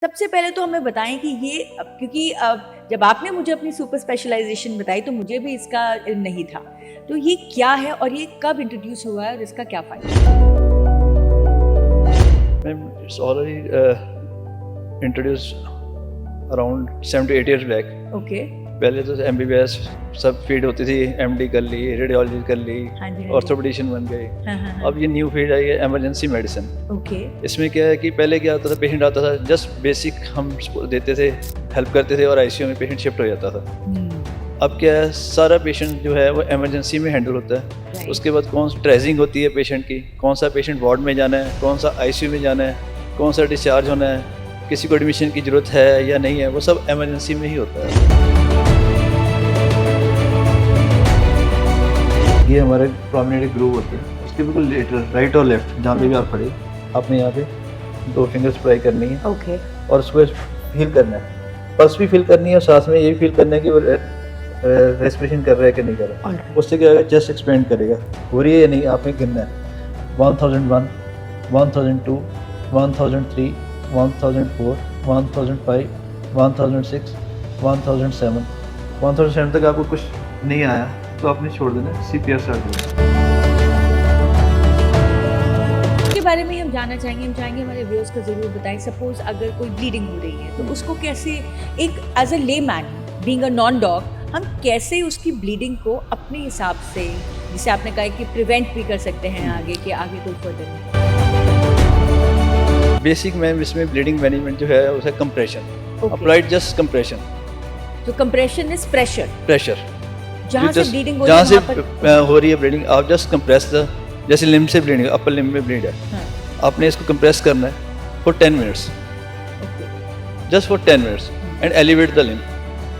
सबसे पहले तो हमें बताएं कि ये क्योंकि जब आपने मुझे अपनी सुपर स्पेशलाइजेशन बताई तो मुझे भी इसका इल्म नहीं था। तो ये क्या है और ये कब इंट्रोड्यूस हुआ है और इसका क्या फ़ायदा? Ma'am, it's already introduced around 7 to 8 years back. Okay. पहले तो MBBS सब फील्ड होती थी, MD कर ली, रेडियोलॉजी कर ली, हाँ जी, हाँ जी। ऑर्थोपेडिशियन बन गए। हाँ। अब ये न्यू फील्ड आई है इमरजेंसी मेडिसिन। ओके। इसमें क्या है कि पहले क्या होता था, पेशेंट आता था, जस्ट बेसिक हम देते थे, हेल्प करते थे और आईसीयू में पेशेंट शिफ्ट हो जाता था। अब क्या है, सारा पेशेंट जो है वो इमरजेंसी में हैंडल होता है। Right. उसके बाद कौन ट्रेसिंग होती है पेशेंट की, कौन सा पेशेंट वार्ड में जाना है, कौन सा आईसीयू में जाना है, कौन सा डिस्चार्ज होना है, किसी को एडमिशन की ज़रूरत है या नहीं है, वो सब इमरजेंसी में ही होता है। ये हमारे प्रोमिनेंट ग्रूव होते हैं, उसके बिल्कुल लेटर राइट और लेफ्ट जहाँ पे भी आप खड़े, आपने यहाँ पे 2 फिंगर्स अप्लाई करनी है ओके। और उसको फील करना है, पल्स भी फील करनी है और साथ में ये भी फील करना है कि वो रेस्पिरेशन कर रहा है कि नहीं कर रहा है। Alright. उससे क्या होगा, चेस्ट एक्सपेंड करेगा, हो रही है या नहीं, आपने गिनना है 1001, 1002, 1003, 1004, 1005, 1006, 1007। 1007 तक आपको कुछ नहीं आया तो आपने छोड़ देना, CPR स्टार्ट करना। के बारे में हम जानना चाहेंगे, हमारे व्यूअर्स को ज़रूर बताएं। सपोज अगर कोई ब्लीडिंग हो रही है तो उसको कैसे एक as a layman being a non doc हम कैसे उसकी ब्लीडिंग को अपने हिसाब से, जिसे आपने कहा कि प्रिवेंट भी कर सकते हैं आगे कि आगे कोई फर्दर नहीं। बेसिक मैम इसमें ब्लीडिंग मैनेजमेंट जो है उसे compression, Okay. Applied just compression, तो कंप्रेशन इज प्रेशर, प्रेशर जहाँ से ब्लीडिंग हो जहाँ रही से है वहाँ पर। हो रही है ब्लीडिंग, आप जस्ट कंप्रेस द, जैसे लिम्ब से ब्लीडिंग, अपर लिम्ब में ब्लीड है, हाँ, आपने इसको कंप्रेस करना है for 10 minutes, okay. Just for 10 minutes and elevate the limb,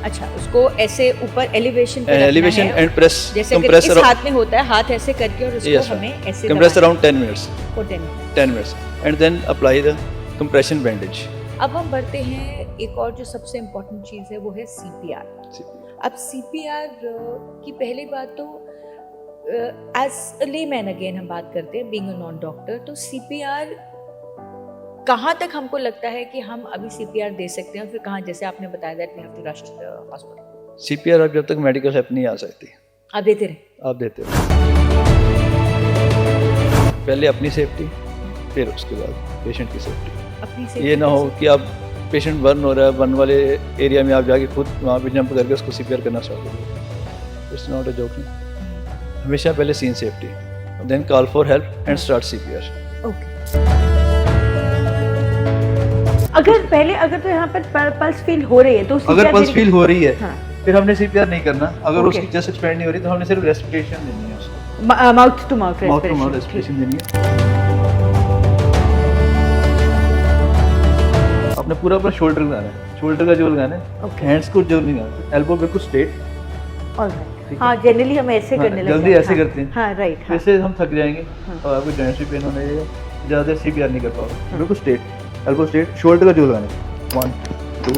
अच्छा, उसको ऐसे ऊपर एलिवेशन पे एलिवेशन रखना है, एंड प्रेस, जैसे अगर कंप्रेस इस हाथ में होता है, हाथ ऐसे करके और उसको हमें ऐसे कंप्रेस दबाना अराउंड 10 मिनट्स, है for 10 minutes। 10 minutes and then apply the compression bandage. अब हम बढ़ते हैं, एक और जो सबसे इम्पोर्टेंट चीज़ है वो है CPR। अब CPR की पहली बात तो एज अ लेमैन अगेन हम बात करते हैं, बीइंग अ नॉन डॉक्टर, तो CPR कहाँ तक हमको लगता है कि हम अभी CPR दे सकते हैं और फिर कहाँ, जैसे आपने बताया that we have to rush to the hospital. CPR अब जब तक मेडिकल हेल्प नहीं आ सकती, आप देते रहे। आप देते हो, पहले अपनी सेफ्टी, फिर उसके बाद पेशेंट की सेफ्टी। अपनी से ये ना हो कि आप पेशेंट बर्न हो रहा है, बर्न वाले एरिया में आप जाके खुद वहाँ पे जंप करके उसको CPR करना स्टार्ट करोगे, इट्स नॉट अ जोकिंग। हमेशा पहले scene safety, then call for help and start CPR। Okay. अगर तो यहाँ पर पल्स फील हो रही है तो अगर पल्स फील हो रही है हाँ, फिर हमने CPR नहीं करना, अगर Okay. उसकी चेस्ट एक्सपेंड नहीं हो रही तो हमने सिर्फ रेस्पिरेशन देनी है उसको, mouth to mouth mouth to mouth respiration देनी है। आपने पूरा अपना शोल्डर लगाना है, शोल्डर का जो लगाना है, Okay. हैंड्स को जो नहीं लगाना, एल्बो बिल्कुल स्ट्रेट। ऑलराइट। हाँ, जनरली हम ऐसे हाँ, करने लगते जल्दी हैं। ऐसे हाँ, करते हैं। हाँ, राइट। हाँ, वैसे हम थक जाएंगे हाँ। और आपको जॉइंट्स भी पेन होने लगेगा, ज़्यादा देर CPR नहीं कर पाओगे। बिल्कुल स्ट्रेट, एल्बो स्ट्रेट, शोल्डर का जो लगाना है, 1 2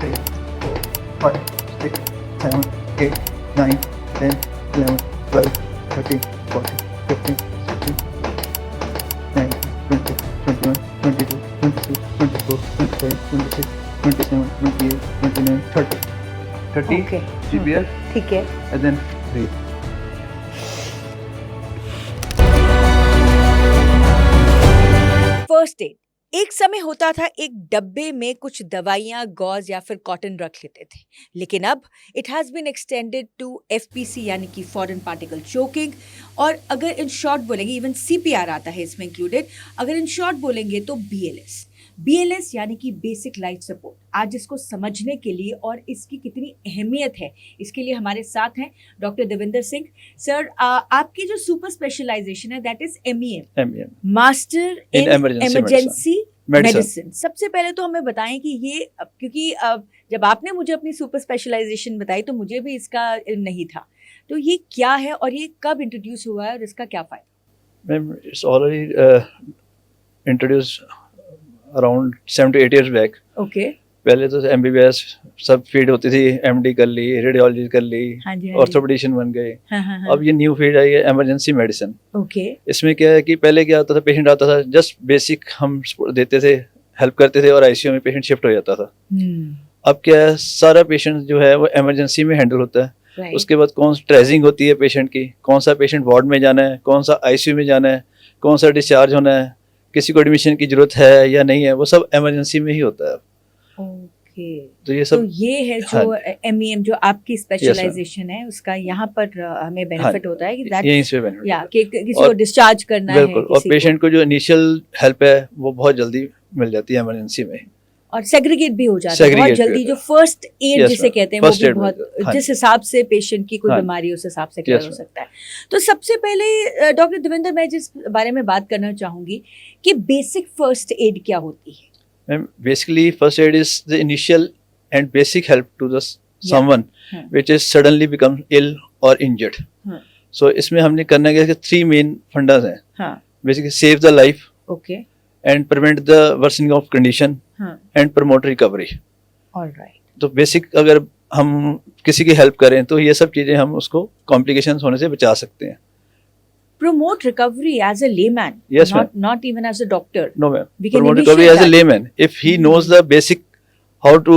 3 4 5 6 7 8 9 10 11 12 13 14 15 16 19 20 21 22 23 24 25 26 27 28 29 30 Okay. CPR ठीक है। and then breathe. First aid एक समय होता था, एक डब्बे में कुछ दवाइयाँ, गॉज या फिर कॉटन रख लेते थे, लेकिन अब it has been extended to FPC यानी कि फॉरेन पार्टिकल चोकिंग। और अगर इन शॉर्ट बोलेंगे, इवन CPR आता है इसमें इंक्लूडेड, अगर इन शॉर्ट बोलेंगे तो BLS यानी कि बेसिक लाइफ सपोर्ट। आज इसको समझने के लिए और इसकी कितनी अहमियत है, इसके लिए हमारे साथ हैं डॉक्टर देविंदर सिंह सर। आपकी जो सुपर स्पेशलाइजेशन है that is MEM, master in emergency medicine. सबसे पहले तो हमें बताएं कि ये क्योंकि जब आपने मुझे अपनी सुपर स्पेशलाइजेशन बताई तो मुझे भी इसका इल्म नहीं था। तो ये क्या है और ये कब इंट्रोड्यूस हुआ है और इसका क्या फ़ायदा? Ma'am, it's already introduced around 7 to 8 years back. Okay. पहले तो MBBS सब फील्ड होती थी, MD कर ली, रेडियोलॉजी कर ली, हाँ जी, हाँ जी। ऑर्थोपेडिशियन बन गए। हाँ। अब ये न्यू फील्ड आई है इमरजेंसी मेडिसिन। ओके। इसमें क्या है कि पहले क्या होता था, पेशेंट आता था, जस्ट बेसिक हम देते थे, हेल्प करते थे और आईसीयू में पेशेंट शिफ्ट हो जाता था। हम्म, अब क्या है, सारा पेशेंट जो है वो इमरजेंसी में हैंडल होता है। राइट। उसके बाद कौन ट्रेसिंग होती है पेशेंट की, कौन सा पेशेंट वार्ड में जाना है, कौन सा आईसीयू में जाना है, कौन सा डिस्चार्ज होना है, किसी को एडमिशन की जरूरत है या नहीं है, वो सब इमरजेंसी में ही होता है। ओके, तो ये तो सब ये है हाँ जो एमईएम जो आपकी स्पेशलाइजेशन है उसका यहाँ पर हमें बेनिफिट होता है कि that यहीं से benefit या होता कि किसी को और डिस्चार्ज करना है। है बिल्कुल, और किसी को, पेशेंट को जो इनिशियल हेल्प है वो बहुत जल्दी मिल जाती है इमरजेंसी में। और सेग्रीगेट भी हो जाता है बहुत Segregate भी जल्दी। होता जो है। फर्स्ट एड Yes, जिसे ma'am. कहते हैं वो First भी aid बहुत मिल- हाँ जिस हिसाब से पेशेंट की कोई हाँ बीमारी है उस हिसाब से क्लियर Yes, हो ma'am. सकता है। तो सबसे पहले डॉक्टर देवेंद्र, मैं जिस बारे में बात करना चाहूंगी कि बेसिक फर्स्ट एड क्या होती है। Ma'am, basically first aid is the initial and basic help to the someone Hmm. which is suddenly become ill or injured. Hmm. So इसमें हमने करना क्या है, 3 main fundas हैं। हाँ, Basically save the life okay, and prevent the worsening of condition हाँ, and promote recovery. Alright. तो basic अगर हम किसी की हेल्प करें तो ये सब चीजें हम उसको कॉम्प्लिकेशंस होने से बचा सकते हैं। Promote recovery as a layman, Yes, ma'am. not even as a doctor. No, ma'am. We can Promote initiate recovery as a that. layman. If he knows the basic how to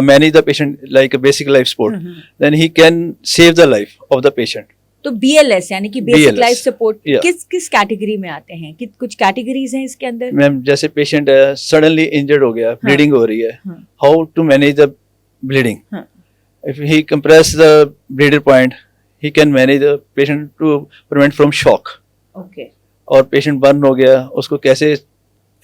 manage the patient like a basic life support, hmm, then he can save the life of the patient. तो BLS यानी कि basic BLS, life support yeah. किस किस category में आते हैं कि कुछ कैटेगरीज हैं इसके अंदर। मैम जैसे पेशेंट है सडनली इंजर्ड हो गया, ब्लीडिंग हो रही है, हाँ, how to manage the bleeding. हाँ, if he compress the bleeder point, he can manage the patient to prevent from shock. Okay, और पेशेंट बर्न हो गया, उसको कैसे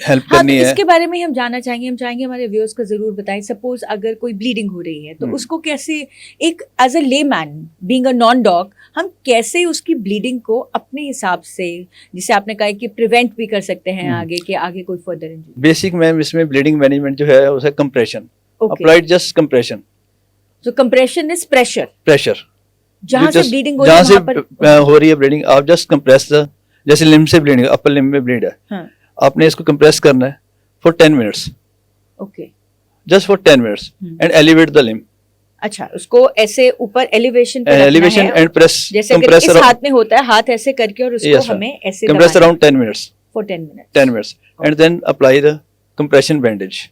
हेल्प हाँ, करनी तो है। इसके बारे में हम जानना चाहेंगे। हम चाहेंगे हमारे व्यूअर्स को जरूर बताएं। सपोज अगर कोई ब्लीडिंग हो रही है तो उसको कैसे एक as a layman being a non doc हम कैसे उसकी ब्लीडिंग को अपने हिसाब से, जिसे आपने कहा कि प्रिवेंट भी कर सकते हैं आगे के आगे कोई फर्दर इंजरी। बेसिक मैम इसमें ब्लीडिंग मैनेजमेंट जो है उसे compression, okay, applied just compression, जो कंप्रेशन इज प्रेशर, प्रेशर जहाँ से ब्लीडिंग हो रही जहाँ है से वहाँ पर। हो रही है ब्लीडिंग, आप जस्ट कंप्रेस द, जैसे लिम्ब से ब्लीडिंग, अपर लिम्ब में ब्लीड है, हाँ, आपने इसको कंप्रेस करना है for 10 minutes, okay, just for 10 minutes and elevate the limb, अच्छा, उसको ऐसे ऊपर एलिवेशन पे रखना एलिवेशन है। एंड प्रेस, जैसे अगर कंप्रेस इस हाथ में होता है, हाथ ऐसे करके और उसको Yes, ma'am. हमें ऐसे कंप्रेस दबाना around 10 minutes, for 10 minute. 10 minutes and then apply the compression bandage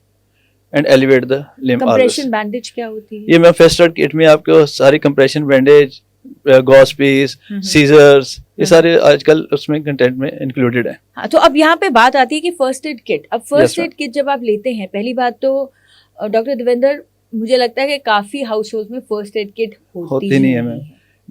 and elevate the limb. Compression bandage क्या होती है? ये मैं फर्स्ट एड किट में आपको सारी compression bandage, gauze piece, scissors, ये सारे आजकल उसमें कंटेंट में इंक्लूडेड है। हाँ, तो अब यहाँ पे बात आती है कि फर्स्ट एड किट। अब फर्स्ट Yes, एड किट जब आप लेते हैं, पहली बात तो डॉक्टर देवेंद्र, मुझे लगता है कि काफी हाउस होल्ड में फर्स्ट एड किट होती ही नहीं है ma'am.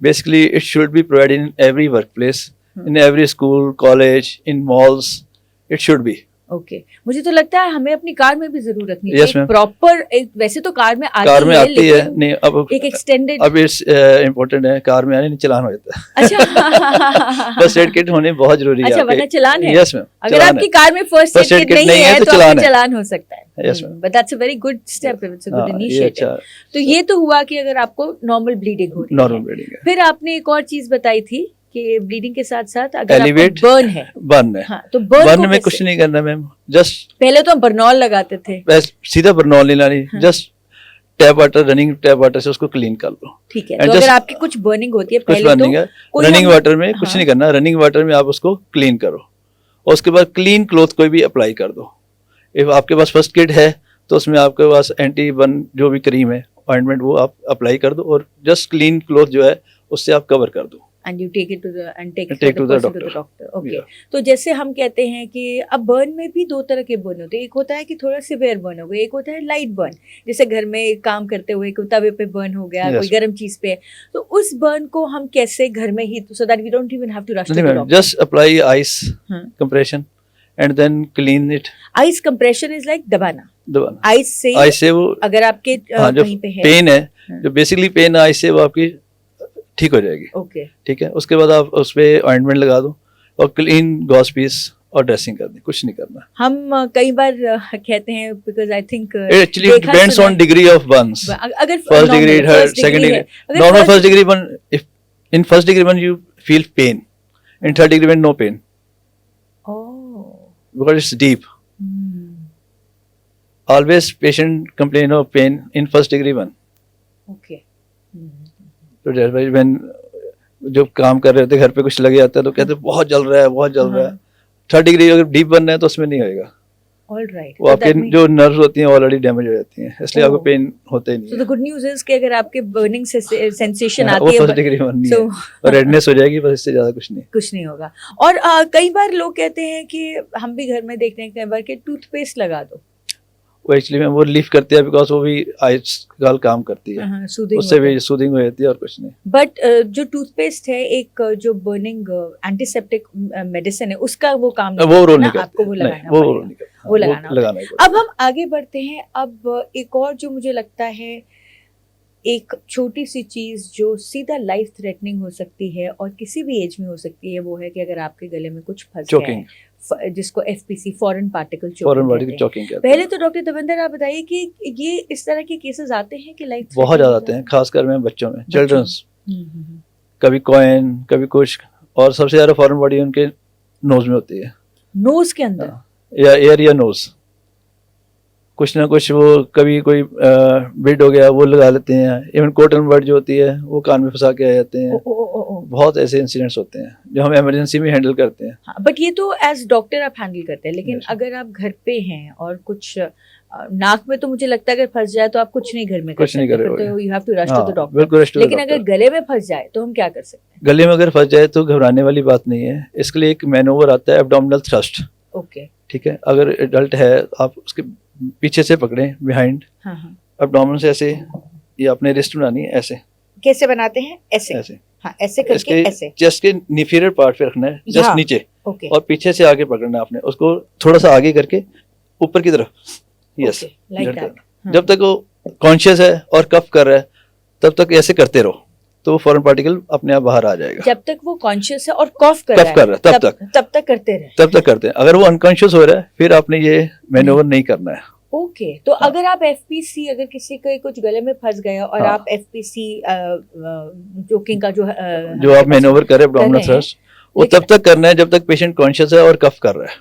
Basically it should be provided in every work place, in every school, college, in malls, it should be. Okay, मुझे तो लगता है हमें अपनी कार में भी जरूर रखनी Yes, चाहिए ma'am. प्रॉपर। एक वैसे तो कार में आती कार में आती है, लेकिन नहीं अब एक एक्सटेंडेड। अब इट्स इम्पोर्टेंट है, कार में आने नहीं चलान हो जाता है। अच्छा, फर्स्ट एड किट होने बहुत जरूरी है। अच्छा, वरना चलान है? यस मैम, अगर आपकी कार में फर्स्ट First एड aid किट kit नहीं है तो चलान आपको है। चलान हो सकता है। Yes, ma'am. But that's a very good step, it's a good ये इनिशिएटिव। अच्छा तो ये तो हुआ कि अगर आपको नॉर्मल ब्लीडिंग हो रही नॉर्मल है। ब्लीडिंग है। फिर आपने एक और चीज बताई थी कि ब्लीडिंग के साथ साथ अगर Elevate, बर्न है, बर्न है, हाँ, तो बर्न बर्न को में कैसे? कुछ नहीं करना मैम, जस्ट पहले तो हम बर्नॉल लगाते थे। बस सीधा बर्नॉल नहीं लानी, just tap water, running tap water से उसको क्लीन कर लो। ठीक है, And तो अगर just- आपकी कुछ बर्निंग होती है कुछ पहले बर्निंग तो है, कोई रनिंग हम- वाटर में कुछ हाँ। नहीं करना, रनिंग वाटर में आप उसको क्लीन करो और उसके बाद क्लीन क्लॉथ कोई भी अप्लाई कर दो। इफ आपके पास फर्स्ट किट है तो उसमें आपके पास एंटी बर्न जो भी क्रीम है, ऑइंटमेंट, वो आप अप्लाई कर दो और जस्ट क्लीन क्लॉथ जो है उससे आप कवर कर दो। and you take it to the and take Take to the person to the doctor. Okay. तो जैसे हम कहते हैं कि अब बर्न में भी दो तरह के बर्न होते हैं। एक होता है कि थोड़ा सिवियर बर्न हो गया, एक होता है लाइट बर्न, जैसे घर में काम करते हुए कोई तवे पे बर्न हो गया, Yes. कोई गर्म चीज पे। तो उस बर्न को हम कैसे घर में ही, so that we don't even have to rush to the doctor. Just apply ice हाँ. Compression and then clean it. Ice compression is like दबाना। दबाना आइस से आइस से वो अगर आपके हाँ, जो कहीं पे है। पेन है, हाँ. जो बेसिकली पेन है आइस से वो आपकी ठीक हो जाएगी। ओके, ठीक है, उसके बाद आप उस पे ऑइंटमेंट लगा दो और क्लीन गॉस पीस और ड्रेसिंग कर दी, कुछ नहीं करना। हम कई बार कहते हैं because I think actually it depends on degree of burns. अगर first degree, second degree, normal first degree burn, if in first degree burn you feel pain, in third degree burn no pain because it's deep. Always patient complain of pain in first degree burn. Okay, तो जैसे भाई when जो काम कर रहे थे घर पे कुछ लग जाता है तो कहते हैं बहुत जल रहा है, बहुत जल रहा है। थर्ड डिग्री अगर डीप बनना है तो उसमें नहीं होएगा। ऑलराइट, वो आपके जो नर्व्स होती हैं ऑलरेडी डैमेज हो जाती हैं, इसलिए आपको पेन होता ही नहीं सो है। द गुड न्यूज़ इज कि अगर आपके बर्निंग सेंसेशन हाँ, आती वो है फर्स्ट डिग्री बर्न नहीं so- है, और रेडनेस हो जाएगी, बस इससे ज्यादा कुछ नहीं। कुछ नहीं होगा। और कई बार लोग कहते हैं कि हम भी घर में देखते हैं कई बार कि टूथपेस्ट लगा दो, वो एक्चुअली में वो रिलीफ करती है, बिकॉज वो भी आइस का काम करती है, सूदिंग उससे भी सूदिंग हो जाती है और कुछ नहीं। बट जो टूथपेस्ट है एक जो बर्निंग एंटीसेप्टिक मेडिसिन है उसका वो काम नहीं वो करता रोल ना, नहीं करता, आपको वो नहीं, लगाना वो पड़ेगा। रोल नहीं करता, वो लगाना होता है। लगाना ही पड़ेगा। अब हम आगे बढ़ते हैं। अब एक और जो मुझे लगता है एक छोटी सी चीज जो सीधा लाइफ थ्रेटनिंग हो सकती है और किसी भी एज में हो सकती है, वो है कि अगर आपके गले में कुछ फंस गया चोकिंग, है, जिसको FPC foreign particle foreign body choking की चोकिंग कहते पहले हैं। तो डॉक्टर दविंदर आप बताइए कि ये इस तरह के केसेस आते हैं कि लाइफ बहुत ज्यादा आते हैं, खासकर में बच्चों में, चिल्ड्रंस, कभी कॉइन कभी कुछ, और सबसे ज्यादा फॉरेन बॉडी उनके नोज में होती है, नोज के अंदर। या एयर या नोज, कुछ ना कुछ वो कभी कोई बिड हो गया वो लगा लेते हैं, इवन कॉटन बड जो होती है वो कान में फंसा के आ जाते हैं। बहुत ऐसे इंसिडेंट्स होते हैं जो हम इमरजेंसी में हैंडल करते हैं। हाँ, बट ये तो एज डॉक्टर आप हैंडल करते हैं, लेकिन Yes. अगर आप घर पे हैं और कुछ नाक में, तो मुझे लगता है अगर फंस जाए तो आप कुछ नहीं घर में कर कुछ नहीं सकते, कर फिर तो you have to rush to हाँ, द डॉक्टर। बिल्कुल rush to the लेकिन अगर doctor। गले में फंस जाए तो हम क्या कर सकते हैं? गले में अगर फंस जाए तो घबराने वाली बात नहीं है, इसके लिए एक मैनोवर आता है एब्डोमिनल थ्रस्ट, ओके, ठीक है। अगर एडल्ट है आप उसके पीछे से पकड़ें, बिहाइंड हाँ हाँ, एब्डोमेन से ऐसे, ये अपने रिस्ट बनानी है ऐसे कैसे बनाते हैं? ऐसे, ऐसे, हाँ ऐसे करके, इसके ऐसे, चेस्ट के इंफीरियर पार्ट पे रखना है, जस्ट यहाँ। नीचे, ओके, और पीछे से आगे पकड़ना है आपने उसको, थोड़ा सा आगे करके ऊपर की तरफ, यस, लाइक दैट। जब तक वो कॉन्शियस है और कफ कर रहा है तब तक ऐसे करते रहो, तो वो फॉरेन पार्टिकल अपने आप बाहर आ जाएगा। जब तक वो कॉन्शियस है और कॉफ कर कफ कर रहा है तब तक करते रहे। तब तक करते हैं। अगर वो अनकॉन्शियस हो रहा है फिर आपने ये मैनोवर नहीं करना है। ओके, तो अगर आप एफपीसी, अगर किसी के कुछ गले में फंस गया और हाँ। आप एफपीसी जोकिंग का जो जो आप मैनोवर करें एब्डोमिनल कर रहे हैं, थ्रस्ट, वो तब तक करना है जब तक पेशेंट कॉन्शियस है और कफ कर रहा है।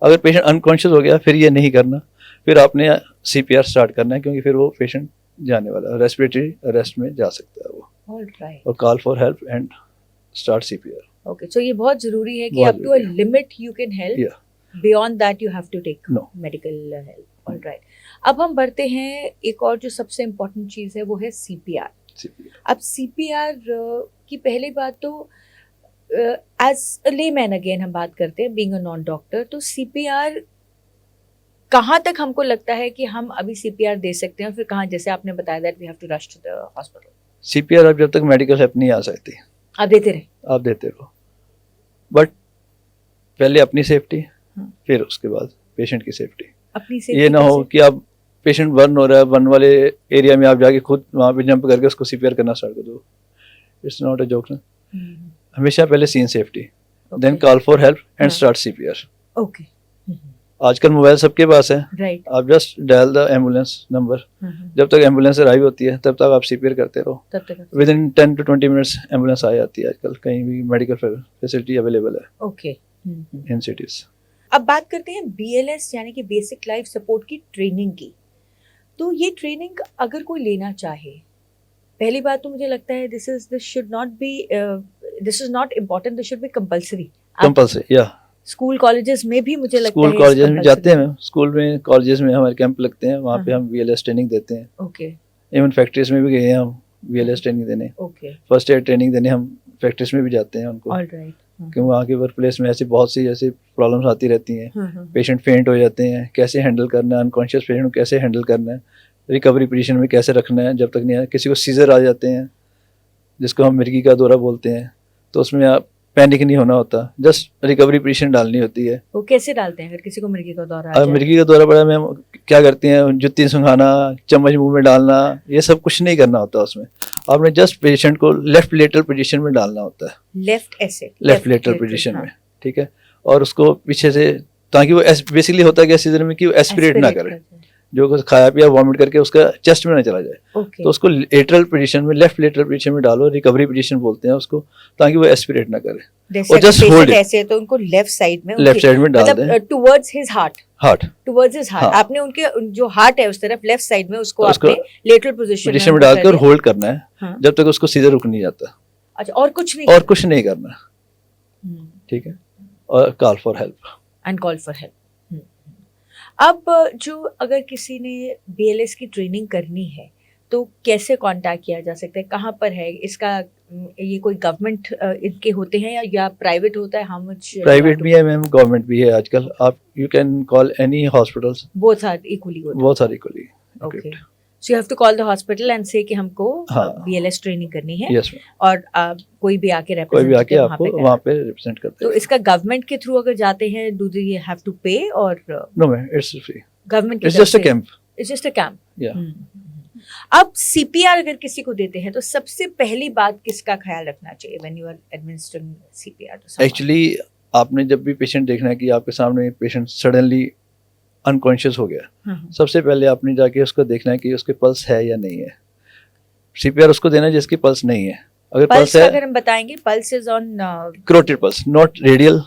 अगर पेशेंट अनकॉन्शियस हो गया फिर ये नहीं करना, फिर आपने सीपीआर स्टार्ट करना है, क्योंकि फिर वो पेशेंट जाने वाला है, रेस्पिरेटरी अरेस्ट में जा सकता है वो, ऑलराइट, और call for help and start CPR. Okay, so ये बहुत जरूरी है कि बहुत अप टू अ जरूरी limit you can help, Yeah. Beyond that you have to take No. Medical help. Alright, अब हम बढ़ते हैं, एक और जो सबसे इम्पोर्टेंट चीज़ है वो है सीपीआर। अब सीपीआर की पहली बात तो एज अ लेमैन अगेन हम बात करते हैं, बीइंग अ नॉन डॉक्टर, तो सीपीआर कहाँ तक हमको लगता है कि हम अभी सीपीआर दे सकते हैं, और फिर कहाँ, जैसे आपने बताया that we have to rush to the hospital. CPR अब जब तक मेडिकल हेल्प नहीं आ सकती आप देते रहे? आप देते रहो, बट पहले अपनी सेफ्टी, फिर उसके बाद पेशेंट की सेफ्टी। अपनी ये ना हो कि आप पेशेंट बर्न हो रहा है, बर्न वाले एरिया में आप जाके खुद वहाँ पे जंप करके उसको सीपीआर करना स्टार्ट कर दो, इट्स नॉट अ जोक ना। हमेशा पहले scene safety, then call for help and start CPR. Okay, आजकल मोबाइल सबके पास है, राइट, आप just dial the ambulance number, जब तक एम्बुलेंस अराइव होती है तब तक आप सीपीआर करते रहो। तब तक within 10 to 20 minutes ambulance आ जाती है, आजकल कहीं भी मेडिकल फैसिलिटी अवेलेबल है ओके। In cities. अब बात करते हैं बीएलएस यानी कि बेसिक लाइफ सपोर्ट की ट्रेनिंग की। तो ये ट्रेनिंग अगर कोई लेना चाहे, पहली बात तो मुझे लगता है this is not important, this should be compulsory. Compulsory, या स्कूल कॉलेजेस में भी मुझे लगता है स्कूल कॉलेजेस में compulsory जाते हैं, स्कूल में कॉलेजेस में हमारे कैंप लगते हैं, वहाँ पे हाँ। हम वीएलएस ट्रेनिंग देते हैं। ओके, इवन फैक्ट्रीज में भी गए हैं हम वीएलएस ट्रेनिंग देने, ओके, फर्स्ट एड ट्रेनिंग देने हम फैक्ट्रीज में भी जाते हैं उनको, ऑलराइट, क्योंकि वहाँ के वर्क प्लेस में ऐसी बहुत सी ऐसी प्रॉब्लम्स आती रहती हैं। हाँ, पेशेंट फेंट हो जाते हैं, कैसे हैंडल करना है, अनकॉन्शियस पेशेंट को कैसे हैंडल करना है, रिकवरी पोजीशन में कैसे रखना है जब तक नहीं आए। किसी को सीजर आ जाते हैं जिसको हम मिर्गी का दौरा बोलते हैं, तो उसमें आप पैनिक नहीं होना होता, जस्ट रिकवरी पोजीशन डालनी होती है। वो कैसे डालते हैं अगर किसी को मिर्गी का दौरा आ अब जाए? मिर्गी का दौरा पड़ा में हम क्या करते हैं, जुत्ती सुंघाना, चम्मच मुंह में डालना, ये सब कुछ नहीं करना होता उसमें। आपने जस्ट पेशेंट को लेफ्ट लेटरल पोजीशन में डालना होता है, लेफ्ट ऐसे, लेफ्ट लेटरल पोजीशन में, ठीक है, और उसको पीछे से, ताकि वो बेसिकली होता क्या सीजन में कि वो एस्पिरेट ना करे, जो कुछ खाया पिया वॉमिट करके उसका चेस्ट में ना चला जाए, ओके, तो उसको लेटरल पोजीशन में, लेफ्ट लेटरल पोजीशन में डालो, रिकवरी पोजीशन बोलते हैं उसको, ताकि वो एस्पिरेट ना करे। जैसे और just patient hold it. ऐसे है तो उनको लेफ्ट साइड में, लेफ्ट साइड में डाल दें, टुवर्ड्स हिज हार्ट, हार्ट हाँ। आपने उनके जो हार्ट है उस तरफ लेफ्ट साइड में उसको उसको आपने लेटरल पोजीशन पोजीशन में डाल कर होल्ड करना है, हाँ। जब तक उसको सीधे रुक नहीं जाता, अच्छा, और कुछ नहीं, और कुछ नहीं करना, ठीक है, और call for help. And call for help. अब जो अगर किसी ने BLS की ट्रेनिंग करनी है तो कैसे कांटेक्ट किया जा सकता है, कहाँ पर है इसका? ये कोई गवर्नमेंट इनके होते हैं या प्राइवेट होता है? How much? प्राइवेट भी है मैम, गवर्नमेंट भी है आजकल. आप you can call any hospitals, both are equally good. बहुत सारी equally. Okay, so you have to call the hospital and say कि हमको हाँ. BLS ट्रेनिंग करनी है. यस, और कोई भी आके कोई भी आके representative आपको पे वहाँ पे रिप्रेजेंट करते तो हैं. इसका गवर्नमेंट के थ्रू अगर जाते हैं, do they have to pay? और no ma'am, it's free. Government it's just a camp. It's just a camp. या अब CPR अगर किसी को देते हैं तो सबसे पहली बात किसका ख्याल रखना चाहिए when you are administering CPR to someone? Actually आपने जब भी पेशेंट देखना है कि आपके सामने पेशेंट सडनली अनकॉन्शियस हो गया, सबसे पहले आपने जाके उसको देखना है कि उसके पल्स है या नहीं है. CPR उसको देना है जिसकी पल्स नहीं है. अगर पल्स पल्स है, अगर हम बताएंगे, pulse is on carotid pulse, not radial,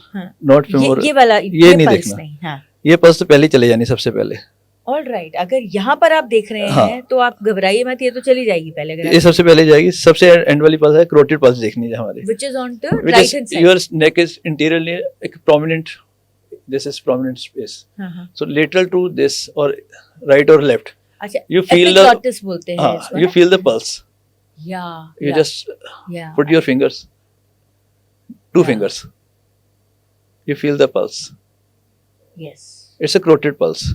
not femoral. ये वाला ये नहीं पल्स देखना. नहीं. हाँ, ये पल्स तो पहले ही चले जानी सबसे पहले. All right. अगर यहाँ पर आप देख रहे हाँ. हैं तो आप घबराइए मत, ये तो चली जाएगी पहले. अगर ये सबसे पहले जाएगी. सबसे एंड वाली पल्स है करोटिड पल्स देखनी है हमारी. Which is on the Which right is hand side. your neck is interiorly a prominent. This is prominent space. हाँ. So lateral to this or right or left. अच्छा, You feel the epiglottis बोलते हैं इसको. you feel the pulse. Yeah. You just yeah. put your fingers, two fingers. You feel the pulse. Yes. It's a carotid pulse.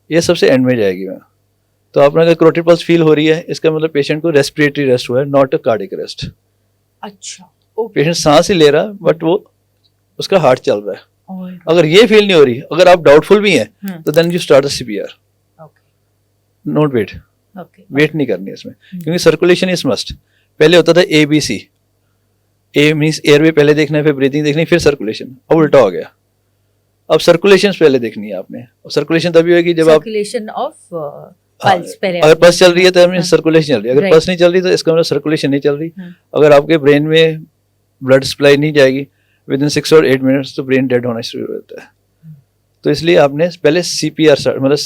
ये सबसे and में जाएगी ma'am. तो आपने अगर carotid pulse फील हो रही है, इसका मतलब पेशेंट को रेस्पिरेटरी रेस्ट हुआ है, नॉट अ कार्डिक रेस्ट. अच्छा, ओके. पेशेंट सांस ही ले रहा है बट वो उसका हार्ट चल रहा है. ऑल अगर ये फील नहीं हो रही, अगर आप डाउटफुल भी हैं, तो then you start a CPR. Okay. Not wait. Okay. Wait नहीं करनी है इसमें, क्योंकि सर्कुलेशन इज मस्ट. पहले होता था ABC. A मीन्स एयरवे पहले देखना है, फिर ब्रीथिंग देखनी, फिर सर्कुलेशन. अब उल्टा हो गया. अब सर्कुलेशन पहले देखनी है आपने. और सर्कुलेशन तभी होगी जब आप सर्कुलेशन ऑफ पल्स पहले. अगर पल्स चल रही है तो सर्कुलेशन चल रही है. अगर Right. पल्स नहीं चल रही तो इसका मतलब सर्कुलेशन नहीं चल रही. हाँ. अगर आपके ब्रेन में ब्लड सप्लाई नहीं जाएगी विद इन 6 और 8 मिनट्स तो ब्रेन डेड होना शुरू होता है. तो इसलिए आपने पहले CPR स्टार्ट, मतलब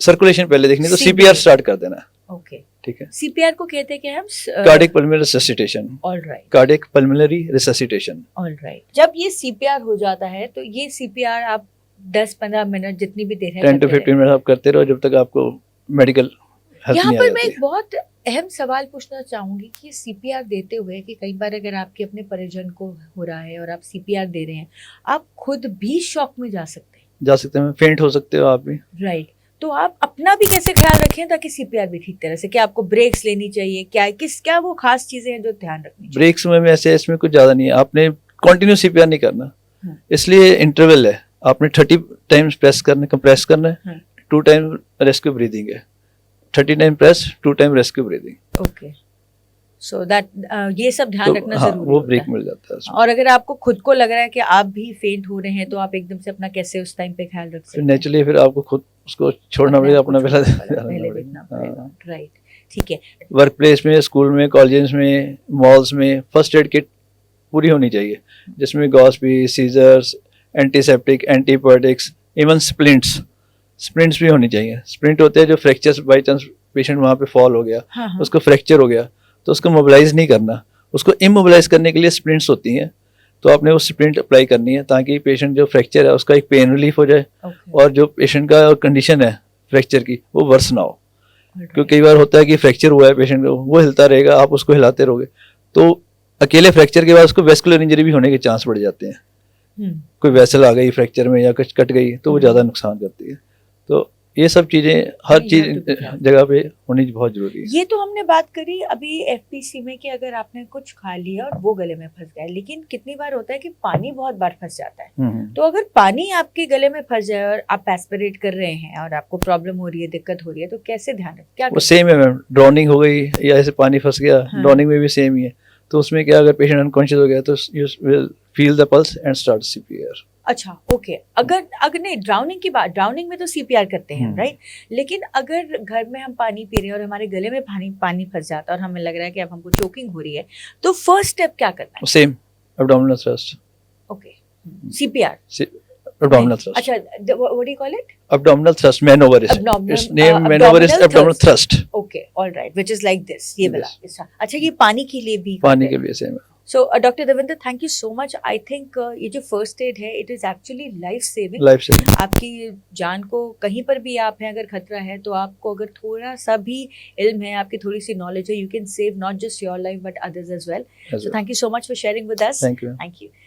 सर्कुलेशन पहले देखनी, तो CPR स्टार्ट कर देना. ओके. ठीक है. CPR को कहते हैं क्या हम? Cardiac pulmonary resuscitation. All right. Cardiac pulmonary resuscitation. All right. जब ये CPR हो जाता है तो ये CPR आप 10-15 मिनट जितनी भी देर है 10 to 15 मिनट आप करते रहो जब तक आपको मेडिकल हेल्प यहाँ नहीं पर आ मैं जाती एक बहुत अहम सवाल पूछना चाहूंगी कि CPR देते हुए कि कई बार अगर आपके अपने परिजन को हो रहा है और आप CPR दे रहे हैं, आप खुद भी शॉक में जा सकते हैं. जा सकते हैं, फेंट हो सकते हो आप भी. राइट. तो आप अपना भी कैसे ख्याल रखें ताकि CPR भी ठीक तरह से? क्या आपको ब्रेक्स लेनी चाहिए? क्या वो खास चीजें हैं जो ध्यान रखनी चाहिए? ब्रेक्स में ऐसे इसमें कुछ ज़्यादा नहीं है. आपने कंटिन्यू CPR नहीं करना, इसलिए इंटरवल है. आपने 30 टाइम्स प्रेस करना, कंप्रेस करना है, 2 टाइम रेस्क्यू ब्रीदिंग है. 30 time press, 2 time rescue breathing. Okay. So that ये सब ध्यान रखना हाँ, जरूरी वो होता ब्रेक है. मिल जाता है उसमें. और अगर आपको खुद को लग रहा है कि आप भी फेंट हो रहे हैं तो आप एकदम से अपना कैसे उस टाइम पे ख्याल रख सकते फिर हैं? नेचुरली फिर आपको खुद उसको छोड़ना पड़ेगा, अपना पहले पहले देखना पड़ेगा. राइट. ठीक है. वर्क प्लेस में, स्कूल में, कॉलेज में, मॉल्स में फर्स्ट एड किट पूरी होनी चाहिए, जिसमें गॉस्पी, scissors, antiseptic, antibiotics, even splints भी होनी चाहिए. स्प्लिंट होते हैं जो फ्रैक्चर्स, बाई चांस पेशेंट वहाँ पे फॉल हो गया, हाँ. उसको फ्रैक्चर हो गया तो उसको मोबिलाइज नहीं करना, उसको इमोबिलाइज करने के लिए स्प्लिंट्स होती हैं. तो आपने वो स्प्लिंट अप्लाई करनी है ताकि पेशेंट जो फ्रैक्चर है उसका एक पेन रिलीफ हो जाए, और जो पेशेंट का कंडीशन है फ्रैक्चर की वो वर्स ना हो. क्योंकि कई बार होता है कि फ्रैक्चर हुआ है पेशेंट को, वो हिलता रहेगा, आप उसको हिलाते रहोगे, तो अकेले फ्रैक्चर के बाद उसको वेस्कुलर इंजरी भी होने के चांस बढ़ जाते हैं. कोई वेसल आ गई फ्रैक्चर में या कुछ कट गई तो वो ज़्यादा नुकसान करती है. तो ये सब चीज़ें हर चीज़ जगह पे होनी बहुत जरूरी है. ये तो हमने बात करी अभी FPC में कि अगर आपने कुछ खा लिया और वो गले में फंस गया, लेकिन कितनी बार होता है कि पानी बहुत बार फंस जाता है. तो अगर पानी आपके गले में फंस जाए और आप एस्पिरेट कर रहे हैं और आपको प्रॉब्लम हो रही है, दिक्कत हो रही है, तो कैसे ध्यान रखें? क्या वो सेम है मैम. ड्राउनिंग हो गई या ऐसे पानी फंस गया, ड्राउनिंग में भी सेम ही है. तो उसमें क्या, अगर पेशेंट अनकॉन्शियस हो गया तो you will feel the pulse and start CPR. अच्छा, ओके. अगर नहीं, ड्राउनिंग की बात, ड्राउनिंग में तो CPR करते हैं, राइट. लेकिन अगर घर में हम पानी पी रहे हैं और हमारे गले में पानी फंस जाता है और हमें लग रहा है कि अब हमको चोकिंग हो रही है, तो फर्स्ट स्टेप क्या करना है? Same, abdominal thrust. Okay. CPR. Abdominal thrust. अच्छा, what do you call it? Abdominal thrust, maneuver is. Abdominal, Its name maneuver is abdominal thrust. Okay, all right, which is like this. ये वाला. Yes. अच्छा, ये पानी के लिए भी पानी करते के लिए सेम है. So doctor Devendra, thank you so much. I think ये जो फर्स्ट एड है, it is actually life saving. Life से आपकी जान को कहीं पर भी आप हैं अगर खतरा है, तो आपको अगर थोड़ा सा भी इल्म है, आपकी थोड़ी सी नॉलेज है, you can save not just your life but others as well. So thank you so much for sharing with us. Thank you. Thank you.